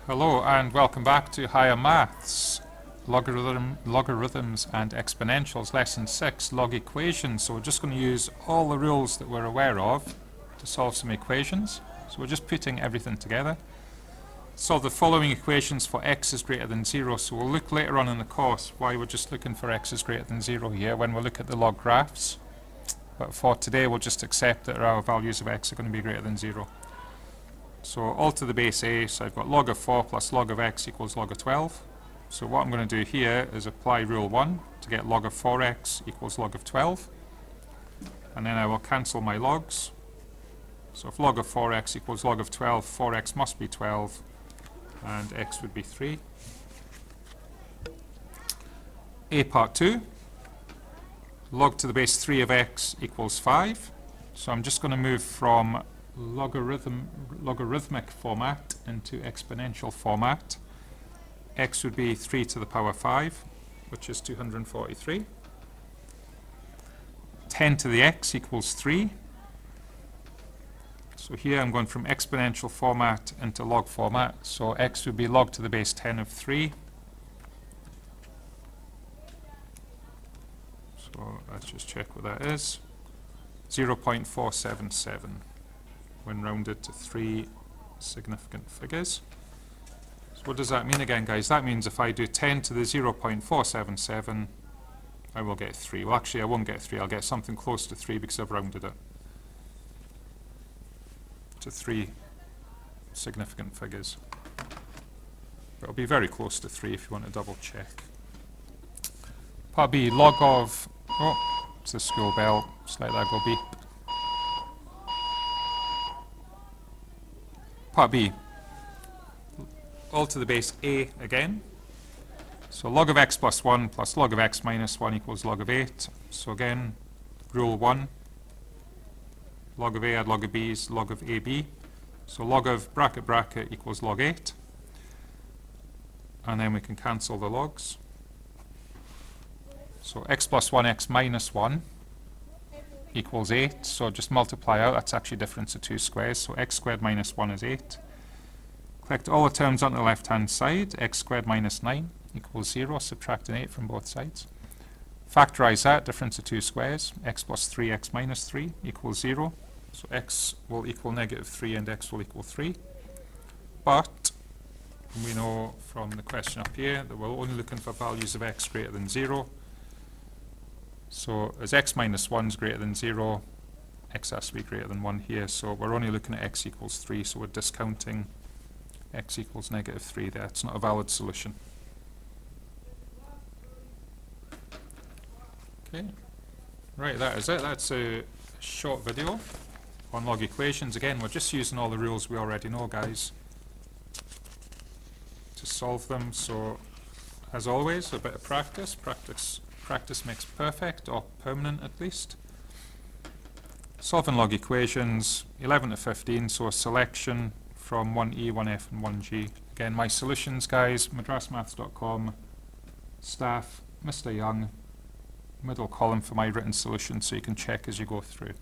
Hello and welcome back to Higher Maths, Logarithms and Exponentials, Lesson 6, Log Equations. So we're just going to use all the rules that we're aware of to solve some equations. So we're just putting everything together. Solve the following equations for x is greater than 0. So we'll look later on in the course why we're just looking for x is greater than 0 here when we look at the log graphs. But for today we'll just accept that our values of x are going to be greater than 0. So all to the base a, so I've got log of 4 plus log of x equals log of 12. So what I'm going to do here is apply rule 1 to get log of 4x equals log of 12. And then I will cancel my logs. So if log of 4x equals log of 12, 4x must be 12, and x would be 3. A part 2, log to the base 3 of x equals 5. So I'm just going to move from logarithmic format into exponential format. X would be 3 to the power 5, which is 243. 10 to the x equals 3. So here I'm going from exponential format into log format. So x would be log to the base 10 of 3. So let's just check what that is. 0.477. when rounded to 3 significant figures. So what does that mean again, guys? That means if I do 10 to the 0.477, I will get 3. Well, actually, I won't get 3. I'll get something close to 3 because I've rounded it to 3 significant figures. But it'll be very close to 3 if you want to double check. Part B, log of... Oh, it's the school bell. Just let that go beep. Part B, all to the base a again. So log of x plus 1 plus log of x minus 1 equals log of 8. So again, rule 1, log of a add log of b is log of ab. So log of bracket bracket equals log 8. And then we can cancel the logs. So x plus 1, x minus 1 equals 8, so just multiply out, that's actually a difference of 2 squares, so x squared minus 1 is 8. Collect all the terms on the left hand side, x squared minus 9 equals 0, subtract an 8 from both sides. Factorize that, difference of 2 squares, x plus 3, x minus 3 equals 0, so x will equal negative 3 and x will equal 3. But we know from the question up here that we're only looking for values of x greater than 0. So as x minus 1 is greater than 0, x has to be greater than 1 here. So we're only looking at x equals 3, so we're discounting x equals negative 3 there. It's not a valid solution. Okay, right, that is it. That's a short video on log equations. Again, we're just using all the rules we already know, guys, to solve them. So as always, a bit of practice. Practice makes perfect, or permanent at least. Solving log equations, 11 to 15, so a selection from 1E, 1F and 1G. Again, my solutions, guys, madrasmaths.com, staff, Mr. Young, middle column for my written solution so you can check as you go through.